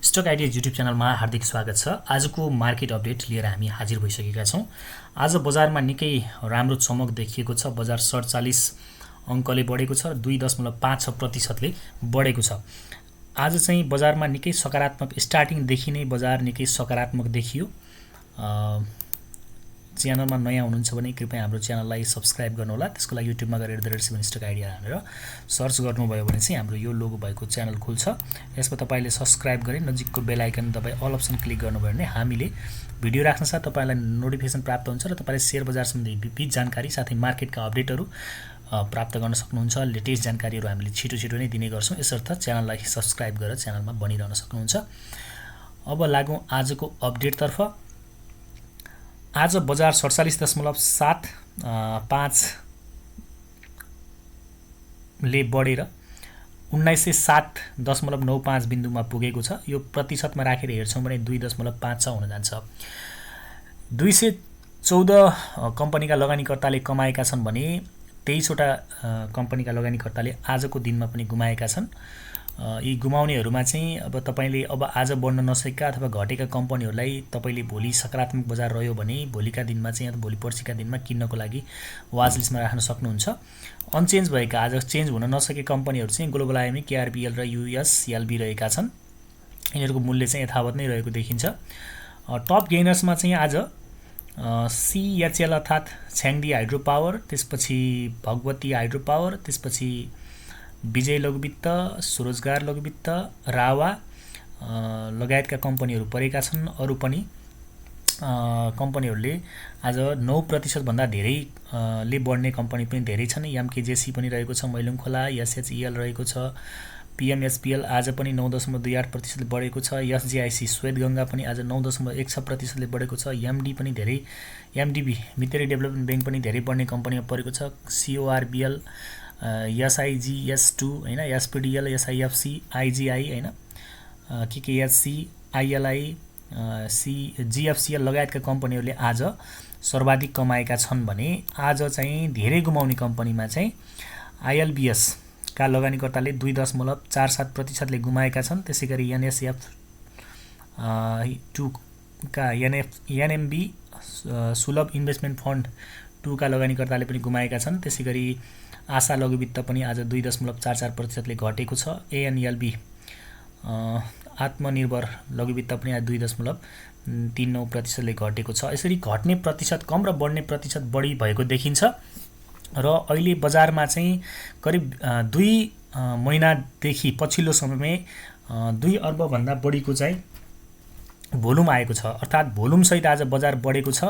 Stock ideas YouTube च्यानलमा हार्दिक स्वागत छ। आजको मार्केट अपडेट लिएर हामी हाजिर भइसकेका छौं। आज बजारमा निकै राम्रो चमक देखिएको छ। बजार 47 अङ्कले बढेको छ, 2.56% ले बढेको छ। आज चाहिँ बजारमा निकै सकारात्मक स्टार्टिङ देखि नै बजार निकै सकारात्मक देखियो। च्यानलमा नयाँ हुनुहुन्छ भने कृपया हाम्रो च्यानललाई सब्स्क्राइब गर्नुहोला। त्यसको लागि युट्युबमा गएर @7 स्टक आइडिया हालेर सर्च गर्नुभयो भने चाहिँ हाम्रो यो लोगो भएको च्यानल खुल्छ। यसमा तपाईले सब्स्क्राइब गरे नजिकको बेल आइकन दबाई अल अप्सन क्लिक गर्नुभयो भने हामीले भिडियो राख्न साथ तपाईलाई नोटिफिकेसन प्राप्त हुन्छ र तपाईले शेयर बजार सम्बन्धी विविध जानकारी साथै मार्केटका अपडेटहरू प्राप्त गर्न सक्नुहुन्छ। लेटेस्ट जानकारीहरू हामीले छिटो नै दिने गर्छौं। यसर्थ च्यानललाई सब्स्क्राइब गरेर च्यानलमा बनिरहन सक्नुहुन्छ। अब लागौं आजको अपडेटतर्फ। आज बजार 47.75 ले बढेर 1907.95 बिन्दुमा पुगेको छ। यो प्रतिशतमा राखेर हेर्छौं भने 2.56 हुन जान्छ। 214 कम्पनीका लगानीकर्ताले कमाएका छन् भने 23 वटा कम्पनीका लगानीकर्ताले आजको दिनमा पनि गुमाएका छन्। यी गुमाउनेहरुमा चाहिँ अब तपाईले आज बढ्न नसकेका अथवा घटेका कम्पनीहरुलाई तपाईले भोलि सकारात्मक बजार रह्यो भने भोलिका दिनमा चाहिँ अथवा भोलि पर्सिका दिनमा किन्नको लागि वाच लिस्टमा राख्न सक्नुहुन्छ। अनचेन्ज भएका आज चेन्ज हुन नसकेका कम्पनीहरु चाहिँ ग्लोबल आइएमई, केआरपीएल र युएसएलबी रहेका छन्। यिनीहरुको मूल्य चाहिँ यथावत नै रहेको देखिन्छ। टप गेनर्समा चाहिँ आज सीएचएल अर्थात छ्याङदी हाइड्रो पावर, त्यसपछि भगवती हाइड्रो पावर, त्यसपछि विजय लघुवित्त, स्वरोजगार लघुवित्त, रावा लगायतका कम्पनीहरू परेका छन्। अरु पनि कम्पनीहरूले आज 9% भन्दा धेरै ले बढ्ने कम्पनी पनि धेरै छन्। एमकेजेसी पनि रहेको छ, मैलुङखोला, एसएचईएल रहेको छ, पीएमएसपीएल आज पनि 9.28% ले बढेको छ। एसजीआईसी श्वेतगंगा पनि आज 9.16% ले बढेको छ। एमडी पनि धेरै, एमडीबी मितरी डेभलपमेन्ट बैंक पनि धेरै बढ्ने कम्पनीमा परेको छ। सीओआरबीएल, एसआईजीएस2 हैन, एसपीडीएल, एसआईएफसी, आईजीआई हैन, केकेएससी, आईएलआई, जीएफसीएल लगायतका कम्पनीहरूले आज सर्वाधिक कमाएका छन् भने आज चाहिँ धेरै गुमाउने कम्पनीमा चाहिँ आईएलबीएस का लगानीकर्ताले 2.47% ले गुमाएका छन्। त्यसैगरी एनएसएफ 2 का एनएमबी सुलभ इन्भेस्टमेन्ट फन्ड 2 का लगानीकर्ताले पनि गुमाएका छन्। त्यसैगरी आशा लघुवित्त पनि आज 2.44% ले घटेको छ। एएनएलबी आत्मनिर्भर लघुवित्त पनि आज 2.39% ले घटेको छ। यसरी घट्ने प्रतिशत कम र बढ्ने प्रतिशत बढी भएको देखिन्छ। र अहिले बजारमा चाहिँ करिब 2 महिनादेखि पछिल्लो समयमै 2 अर्ब भन्दा बढीको चाहिँ भोल्युम आएको छ। अर्थात भोल्युम सहित आज बजार बढेको छ।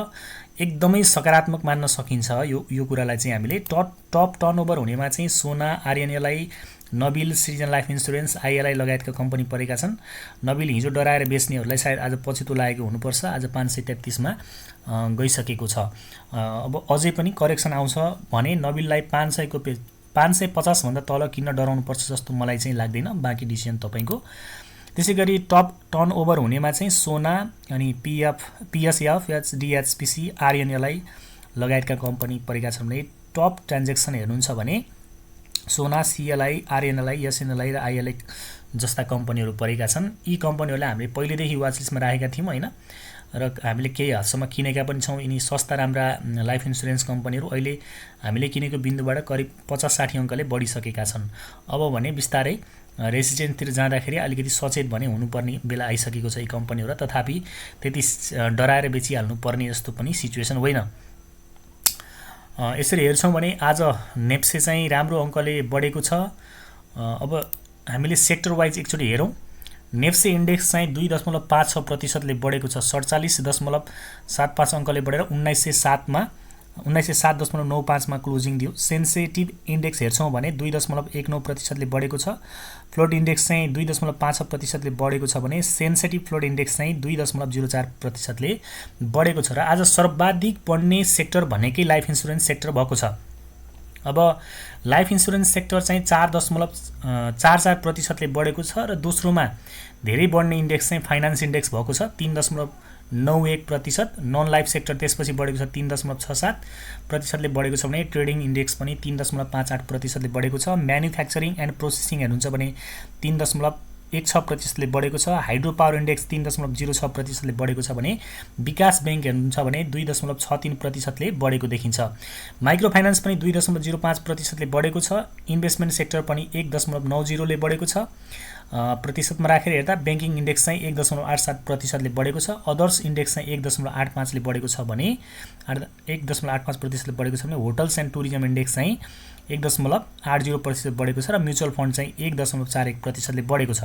एकदमै सकारात्मक मान्न सकिन्छ यो कुरालाई चाहिँ हामीले। टप टर्नओभर हुनेमा चाहिँ सोना, RNLI, Nabil, citizen life insurance, ILI लगायतका कम्पनी परेका छन्। नबिल हिजो डराएर बेच्नेहरूलाई सायद आज पछितो लागेको हुनुपर्छ। आज 533 मा गइसकेको छ। अब अझै पनि करेक्सन आउँछ भने नबिललाई 550 भन्दा तल किन्न डराउनु पर्छ जस्तो मलाई चाहिँ लाग्दैन। बाँकी डिसिजन तपाईको। त्यसैगरी टप टर्नओभर हुनेमा चाहिँ सोना अनि पीएसएफ, एचडीएचपीसी, आरएनएलआई लगायतका कम्पनी परेका छन् भने टप ट्रान्ज्याक्सन हेर्नुहुन्छ भने सोना, सीएलआई, आरएनएलआई, एसएनएलआई र आईएलआई जस्ता कम्पनीहरू परेका छन्। यी कम्पनीहरूलाई हामीले पहिलेदेखि वाच लिस्टमा राखेका थियौँ हैन, र हामीले केही हदसम्म किनेका पनि छौँ। यिनी सस्ता राम्रा लाइफ इन्स्योरेन्स कम्पनीहरू अहिले हामीले किनेको बिन्दुबाट करिब 50-60 अङ्कले बढिसकेका छन्। अब भने बिस्तारै रेसिडेन्टतिर जाँदाखेरि अलिकति सचेत भने हुनुपर्ने बेला आइसकेको छ यी कम्पनीहरू। तथापि त्यति डराएर बेचिहाल्नु पर्ने जस्तो पनि सिचुएसन होइन। यसरी हेर्छौं भने आज नेप्से चाहिँ राम्रो अङ्कले बढेको छ। अब हामीले सेक्टर वाइज एकचोटि हेरौं। नेप्से इन्डेक्स चाहिँ 2.56% ले बढेको छ। 47.75 अङ्कले बढेर 1907.95 मा क्लोजिङ दियो। सेन्सिटिभ इन्डेक्स हेर्छौं भने 2.19% ले बढेको छ। फ्लोट इन्डेक्स चाहिँ 2.5% ले बढेको छ भने सेन्सिटिभ फ्लोट इन्डेक्स चाहिँ 2.04% ले बढेको छ। र आज सर्वाधिक बढ्ने सेक्टर भनेकै लाइफ इन्स्योरेन्स सेक्टर भएको छ। अब लाइफ इन्स्योरेन्स सेक्टर चाहिँ 4.44% ले बढेको छ र दोस्रोमा धेरै बढ्ने इन्डेक्स चाहिँ फाइनान्स इन्डेक्स भएको छ 3.91%। नन लाइफ सेक्टर त्यसपछि बढेको छ 3.67% ले बढेको छ भने ट्रेडिङ इन्डेक्स पनि 3.58% ले बढेको छ। म्यानुफ्याक्चरिङ एन्ड प्रोसेसिङ हेर्नुहुन्छ भने 1.16% बढेको छ। हाइड्रो पावर इन्डेक्स 3.06% ले बढेको छ भने विकास बैंक हेर्नुहुन्छ भने 2.63% ले बढेको देखिन्छ। माइक्रो फाइनान्स पनि 2.05% ले बढेको छ। इन्भेस्टमेन्ट सेक्टर पनि 1.90 ले बढेको छ। प्रतिशतमा राखेर हेर्दा ब्याङ्किङ इन्डेक्स चाहिँ 1.87% ले बढेको छ। अदर्स इन्डेक्स चाहिँ 1.85 ले बढेको छ भने 1.85% ले बढेको छ भने होटल्स एन्ड टुरिज्म इन्डेक्स चाहिँ 1.80% बढेको छ र म्युचुअल फन्ड चाहिँ 1.41% ले बढेको छ।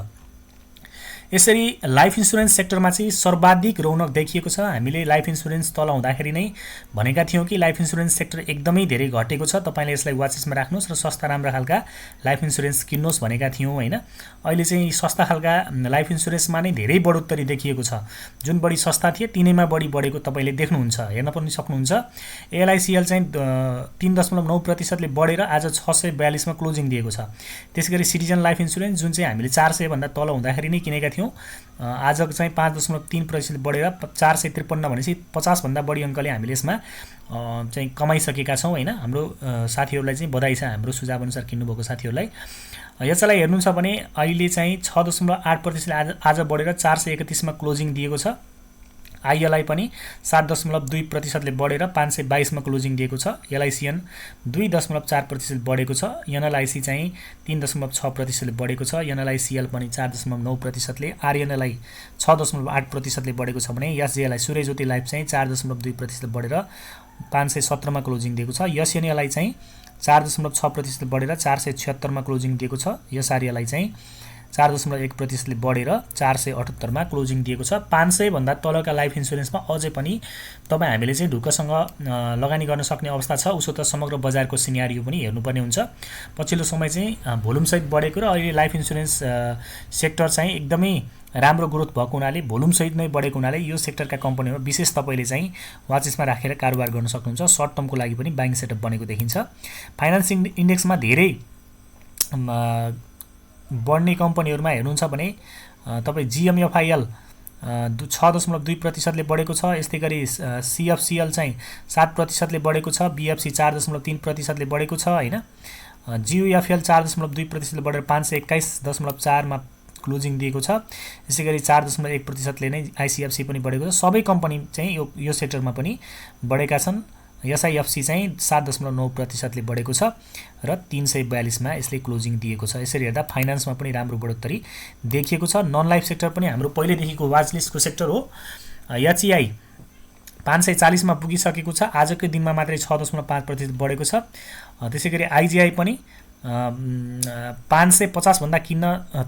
यसरी लाइफ इन्स्योरेन्स सेक्टरमा चाहिँ सर्वाधिक रौनक देखिएको छ। हामीले लाइफ इन्स्योरेन्स तल हुँदाखेरि नै भनेका थियौँ कि लाइफ इन्स्योरेन्स सेक्टर एकदमै धेरै घटेको छ, तपाईँले यसलाई वाचेसमा राख्नुहोस् र सस्ता राम्रा खालका लाइफ इन्स्योरेन्स किन्नुहोस् भनेका थियौँ हैन। अहिले चाहिँ सस्ता खालका लाइफ इन्स्योरेन्समा नै धेरै बढोत्तरी देखिएको छ। जुन बढी सस्ता थिए तिनैमा बढी बढेको तपाईँले देख्नुहुन्छ, हेर्न पनि सक्नुहुन्छ। एलआइसिएल चाहिँ 3.9% ले बढेर आज 642 मा क्लोजिङ दिएको छ। त्यसैगरी सिटिजन लाइफ इन्स्योरेन्स जुन चाहिँ हामीले 400 भन्दा तल हुँदाखेरि नै किनेका थियौँ, आज चाहिँ 5.3% बढेर 453 भनेपछि 50 भन्दा बढी अङ्कले हामीले यसमा चाहिँ कमाइसकेका छौँ हैन। हाम्रो साथीहरूलाई चाहिँ बधाई छ, हाम्रो सुझाव अनुसार किन्नुभएको साथीहरूलाई। यसलाई हेर्नुहुन्छ भने अहिले चाहिँ 6.8% आज बढेर 431 मा क्लोजिङ दिएको छ। आइएलआई पनि 7.2% ले बढेर 522 मा क्लोजिङ दिएको छ। एलआइसिएन 2.4% बढेको छ। एनएलआइसी चाहिँ 3.6% ले बढेको छ। एनएलआइसिएल पनि 4.9% ले, आरएनएलआई 6.8% ले बढेको छ भने एसजेएलआई सूर्यज्योति लाइफ चाहिँ 4.2% ले बढेर 517 मा क्लोजिङ दिएको छ। एसएनएलआई चाहिँ 4.6% ले बढेर 476 मा क्लोजिङ दिएको छ। एसआरएलआई चाहिँ 4.1% ले बढेर 478 मा क्लोजिङ दिएको छ। 500 भन्दा तलका लाइफ इन्स्योरेन्समा अझै पनि तपाईँ हामीले चाहिँ ढुक्कसँग लगानी गर्न सक्ने अवस्था छ। उसो त समग्र बजारको सिनेरियो पनि हेर्नुपर्ने हुन्छ। पछिल्लो समय चाहिँ भोल्युमसहित बढेको र अहिले लाइफ इन्स्योरेन्स सेक्टर चाहिँ एकदमै राम्रो ग्रोथ भएको हुनाले भोल्युमसहित नै बढेको हुनाले यो सेक्टरका कम्पनीहरुमा विशेष तपाईले चाहिँ वाचेसमा राखेर कारोबार गर्न सक्नुहुन्छ। सर्ट टर्मको लागि पनि बाइङ सेटअप बनेको देखिन्छ। फाइनान्सिङ इन्डेक्समा धेरै बढ्ने कम्पनीहरुमा हेर्नुहुन्छ भने तपाई जीएमएफआईएल 6.2% ले बढेको छ। यस्तै गरी सीएफसीएल चाहिँ 7% ले बढेको छ। बीएफसी 4.3% ले बढेको छ हैन। जीयूएफएल 4.2% ले बढेर 521.4 मा क्लोजिङ दिएको छ। यसैगरी 4.1% ले नै आईसीएफसी पनि बढेको छ। सबै कम्पनी चाहिँ यो सेक्टरमा पनि बढेका छन्। एसआईएफसी चाहिँ 7.9% ले बढेको छ र 342 मा यसले क्लोजिङ दिएको छ। यसरी हेर्दा फाइनान्समा पनि राम्रो बढोत्तरी देखिएको छ। नन लाइफ सेक्टर पनि हाम्रो पहिलेदेखिको वाच लिस्टको सेक्टर हो। एचईआई 540 मा पुगिसकेको छ। आजकै दिनमा मात्रै 6.5% बढेको छ। त्यसैगरी आईजीआई पनि 550 भन्दा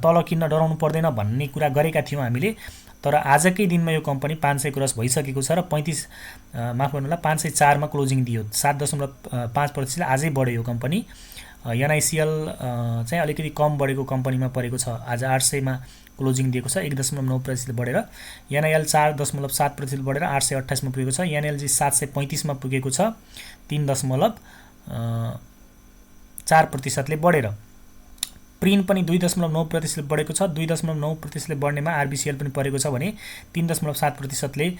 तल किन्न डराउनु पर्दैन भन्ने कुरा गरेका थियौं हामीले, तर आजकै दिनमा यो कम्पनी 500 क्रस भइसकेको छ र 504 मा क्लोजिङ दियो। 7.5% ले आजै बढ्यो यो कम्पनी। एनआईसीएल चाहिँ अलिकति कम बढेको कम्पनीमा परेको छ। आज 800 मा क्लोजिङ दिएको छ। 1.9% ले बढेर। एनआईएल 4.7% ले बढेर 828 मा पुगेको छ। एनएलजी 735 मा पुगेको छ। 3.4% ले बढेर। प्रिन पनि 2.9% ले बढेको छ। 2.9% ले बढ्नेमा आरबीसीएल पनि परेको छ भने 3.7% ले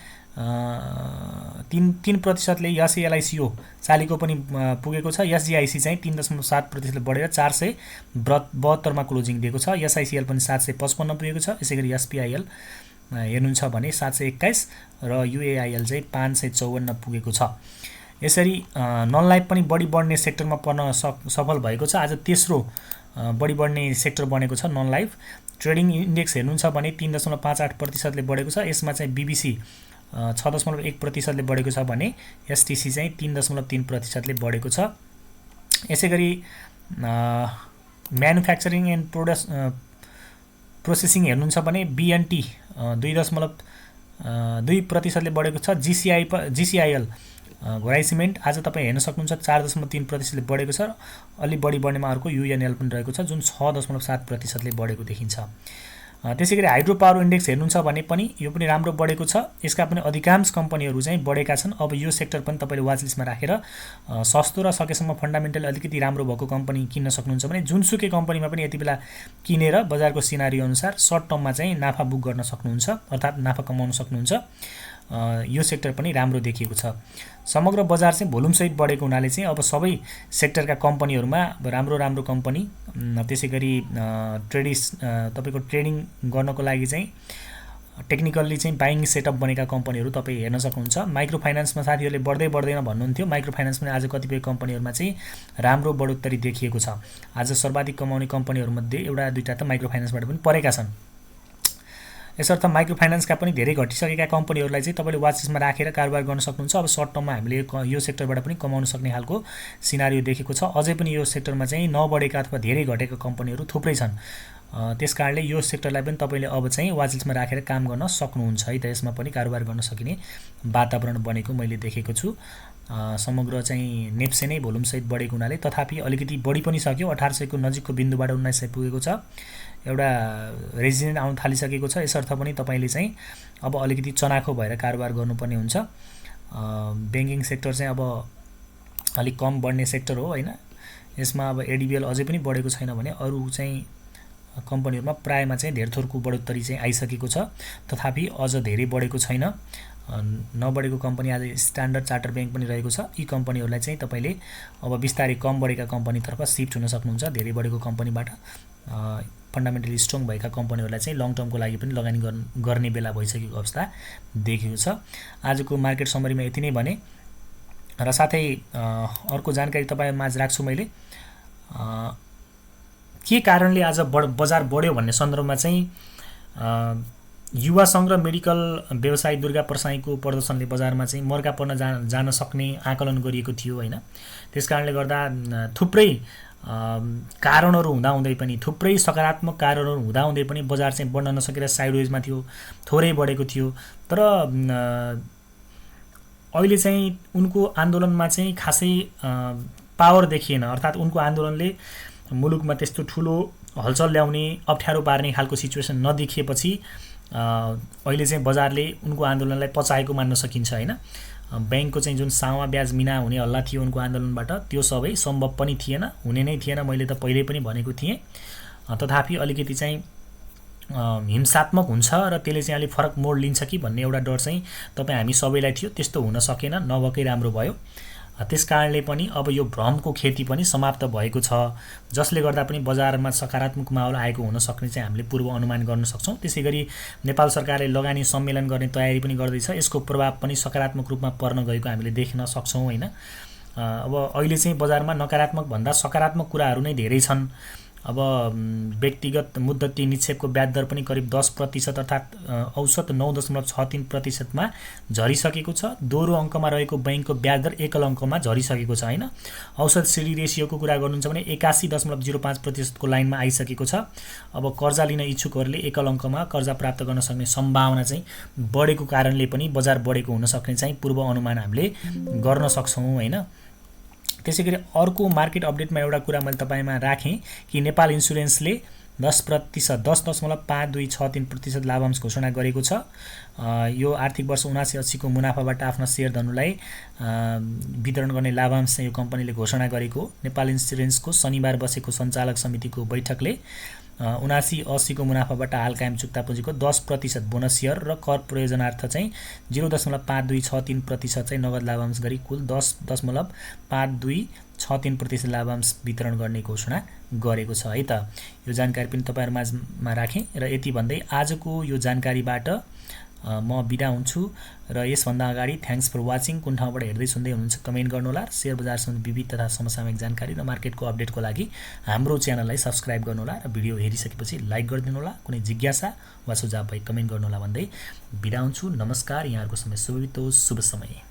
3% ले एसएलआईसीओ चालीको पनि पुगेको छ। एसजीआईसी चाहिँ 3.7% ले बढेर 472 मा क्लोजिङ दिएको छ। एसआईसीएल पनि 755 पुगेको छ। यसैगरी एसपीआईएल हेर्नुहुन्छ भने 721 र यूएआईएल चाहिँ 554 पुगेको छ। यसरी नन लाइफ पनि बढी बढ्ने सेक्टरमा पर्न सफल भएको छ। आज तेस्रो बढी बढ्ने सेक्टर बनेको छ नन लाइफ। ट्रेडिङ इन्डेक्स हेर्नुहुन्छ भने 3.58% ले बढेको छ। यसमा चाहिँ बीबीसी 6.1% ले बढेको छ भने एसटीसी चाहिँ 3.3% ले बढेको छ। यसैगरी म्यानुफ्याक्चरिङ एन्ड प्रोसेसिङ हेर्नुहुन्छ भने बीएनटी 2.2% ले बढेको छ। जीसीआईएल घोराई सिमेन्ट आज तपाईँ हेर्न सक्नुहुन्छ 4.3% ले बढेको छ। अलि बढी बढ्नेमा अर्को युएनएल पनि रहेको छ जुन 6.7% ले बढेको देखिन्छ। त्यसैगरी हाइड्रो पावर इन्डेक्स हेर्नुहुन्छ भने पनि यो पनि राम्रो बढेको छ। यसका पनि अधिकांश कम्पनीहरू चाहिँ बढेका छन्। अब यो सेक्टर पनि तपाईले वाच लिस्टमा राखेर सस्तो र सकेसम्म फन्डामेन्टल अलिकति राम्रो भएको कम्पनी किन्न सक्नुहुन्छ भने जुनसुकै कम्पनीमा पनि यति बेला किनेर बजारको सिनारियो अनुसार सर्ट टर्ममा चाहिँ नाफा बुक गर्न सक्नुहुन्छ, अर्थात् नाफा कमाउन सक्नुहुन्छ। यो सेक्टर पनि राम्रो देखिएको छ। समग्र बजार चाहिँ भोल्युमसहित बढेको हुनाले चाहिँ अब सबै सेक्टरका कम्पनीहरूमा राम्रो राम्रो कम्पनी, त्यसै गरी तपाईँको ट्रेडिङ गर्नको लागि चाहिँ टेक्निकल्ली चाहिँ बाइङ सेटअप बनेका कम्पनीहरू तपाईँ हेर्न सक्नुहुन्छ। माइक्रो फाइनान्समा साथीहरूले बढ्दै बढ्दैन भन्नुहुन्थ्यो, माइक्रो फाइनान्स पनि आज कतिपय कम्पनीहरूमा चाहिँ राम्रो बढोत्तरी देखिएको छ। आज सर्वाधिक कमाउने कम्पनीहरूमध्ये एउटा दुईवटा त माइक्रो फाइनान्सबाट पनि परेका छन्। यसर्थ माइक्रो फाइनान्सका पनि धेरै घटिसकेका कम्पनीहरूलाई चाहिँ तपाईँले वाचलिस्टमा राखेर कारोबार गर्न सक्नुहुन्छ। अब सर्ट टर्ममा हामीले यो सेक्टरबाट पनि कमाउन सक्ने खालको सिनारियो देखेको छ। अझै पनि यो सेक्टरमा चाहिँ नबढेका अथवा धेरै घटेका कम्पनीहरू थुप्रै छन्। त्यसकारणले यो सेक्टरलाई पनि तपाईँले अब चाहिँ वाचलिस्टमा राखेर काम गर्न सक्नुहुन्छ है त। यसमा पनि कारोबार गर्न सकिने वातावरण बनेको मैले देखेको छु। समग्र चाहिँ नेप्से नै भोल्युमसहित बढेको हुनाले तथापि अलिकति बढी पनि सक्यो। 1800 को नजिकको बिन्दुबाट 1900 पुगेको छ। एउटा रेजिडेन्ट आउन थालिसकेको छ। यसर्थ पनि तपाईँले चाहिँ अब अलिकति चनाखो भएर कारोबार गर्नुपर्ने हुन्छ। ब्याङ्किङ सेक्टर चाहिँ अब अलिक कम बढ्ने सेक्टर हो होइन। यसमा अब एडिबिएल अझै पनि बढेको छैन भने अरू चाहिँ कम्पनीहरूमा प्रायमा चाहिँ धेर थोरको बढोत्तरी चाहिँ आइसकेको छ। तथापि अझ धेरै बढेको छैन। नबढेको कम्पनी आज स्ट्यान्डर्ड चार्टर ब्याङ्क पनि रहेको छ। यी कम्पनीहरूलाई चाहिँ तपाईँले अब बिस्तारै कम बढेका कम्पनीतर्फ सिफ्ट हुन सक्नुहुन्छ। धेरै बढेको कम्पनीबाट फन्डामेन्टली स्ट्रङ भएका कम्पनीहरूलाई चाहिँ लङ टर्मको लागि पनि लगानी गर्ने बेला भइसकेको अवस्था देखिएको छ। आजको मार्केट समरीमा यति नै भने र साथै अर्को जानकारी तपाईँमाझ राख्छु मैले। के कारणले आज बजार बढ्यो भन्ने सन्दर्भमा चाहिँ युवा सङ्घ र मेडिकल व्यवसायी दुर्गा प्रसाईको प्रदर्शनले बजारमा चाहिँ मर्का पर्न जान सक्ने आकलन गरिएको थियो होइन। त्यसकारणले गर्दा थुप्रै कारणहरू हुँदाहुँदै पनि, थुप्रै सकारात्मक कारणहरू हुँदाहुँदै पनि बजार चाहिँ बढ्न नसकेर साइडवेजमा थियो, थोरै बढेको थियो। तर अहिले चाहिँ उनको आन्दोलनमा चाहिँ खासै पावर देखिएन। अर्थात् उनको आन्दोलनले मुलुकमा त्यस्तो ठुलो हलचल ल्याउने, अप्ठ्यारो पार्ने खालको सिचुएसन नदेखिएपछि अहिले चाहिँ बजारले उनको आन्दोलनलाई पचाएको मान्न सकिन्छ होइन। ब्याङ्कको चाहिँ जुन सावा ब्याज मिना हुने हल्ला थियो उनको आन्दोलनबाट, त्यो सबै सम्भव पनि थिएन, हुने नै थिएन। मैले त पहिल्यै पनि भनेको थिएँ। तथापि अलिकति चाहिँ हिंसात्मक हुन्छ र त्यसले चाहिँ अलिक फरक मोड लिन्छ कि भन्ने एउटा डर चाहिँ हामी सबैलाई थियो। त्यस्तो हुन सकेन, नभएकै राम्रो भयो। त्यसकारणले पनि अब यो भ्रमको खेती पनि समाप्त भएको छ, जसले गर्दा पनि बजारमा सकारात्मक माहौल आएको हुन सक्ने चाहिँ हामीले पूर्व अनुमान गर्न सक्छौँ। त्यसै गरी नेपाल सरकारले लगानी सम्मेलन गर्ने तयारी पनि गर्दैछ। यसको प्रभाव पनि सकारात्मक रूपमा पर्न गएको हामीले देख्न सक्छौँ होइन। अब अहिले चाहिँ बजारमा नकारात्मक भन्दा सकारात्मक कुराहरू नै धेरै छन्। अब व्यक्तिगत मुद्दती निक्षेपको ब्याज दर पनि करिब 10% अर्थात् औसत 9.63%मा झरिसकेको छ। दोहोरो अङ्कमा रहेको बैंकको ब्याज दर एकल अङ्कमा झरिसकेको छ होइन। औसत सिडी रेसियोको कुरा गर्नुहुन्छ भने 81.05% को लाइनमा आइसकेको छ। अब कर्जा लिन इच्छुकहरूले एकल अङ्कमा कर्जा प्राप्त गर्न सक्ने सम्भावना चाहिँ बढेको कारणले पनि बजार बढेको हुन सक्ने चाहिँ पूर्व अनुमान हामीले गर्न सक्छौँ होइन। त्यसै गरी अर्को मार्केट अपडेटमा एउटा कुरा मैले तपाईँमा राखेँ कि नेपाल इन्सुरेन्सले 10.5.5263% लाभांश घोषणा गरेको छ। यो आर्थिक वर्ष 79-80 को मुनाफाबाट आफ्ना शेयर धनुलाई वितरण गर्ने लाभांश चाहिँ यो कम्पनीले घोषणा गरेको। नेपाल इन्सुरेन्सको शनिबार बसेको सञ्चालक समितिको बैठकले 79-80 को मुनाफाबाट हाल कायम चुक्ता पुँजीको 10% बोनस सेयर र कर प्रयोजनार्थ चाहिँ 0.5263% चाहिँ नगद लाभांश गरी कुल 10.5263% लाभांश वितरण गर्ने घोषणा गरेको छ है त। यो जानकारी पनि तपाईहरुमाझमा राखेँ र यति भन्दै आजको यो जानकारीबाट म बिदा हुन्छु र यसभन्दा अगाडि थ्यांक्स फर वाचिङ। कुन ठाउँबाट हेर्दै सुन्दै हुनुहुन्छ कमेन्ट गर्नुहोला। शेयर बजारसँग विविध तथा समसामयिक जानकारी र मार्केटको अपडेटको लागि हाम्रो च्यानललाई सब्स्क्राइब गर्नुहोला र भिडियो हेरिसकेपछि लाइक गरिदिनुहोला। कुनै जिज्ञासा वा सुझाव भए कमेन्ट गर्नुहोला भन्दै बिदा हुन्छु। नमस्कार। यहाँहरुको समय शुभ बितोस्। शुभ समय।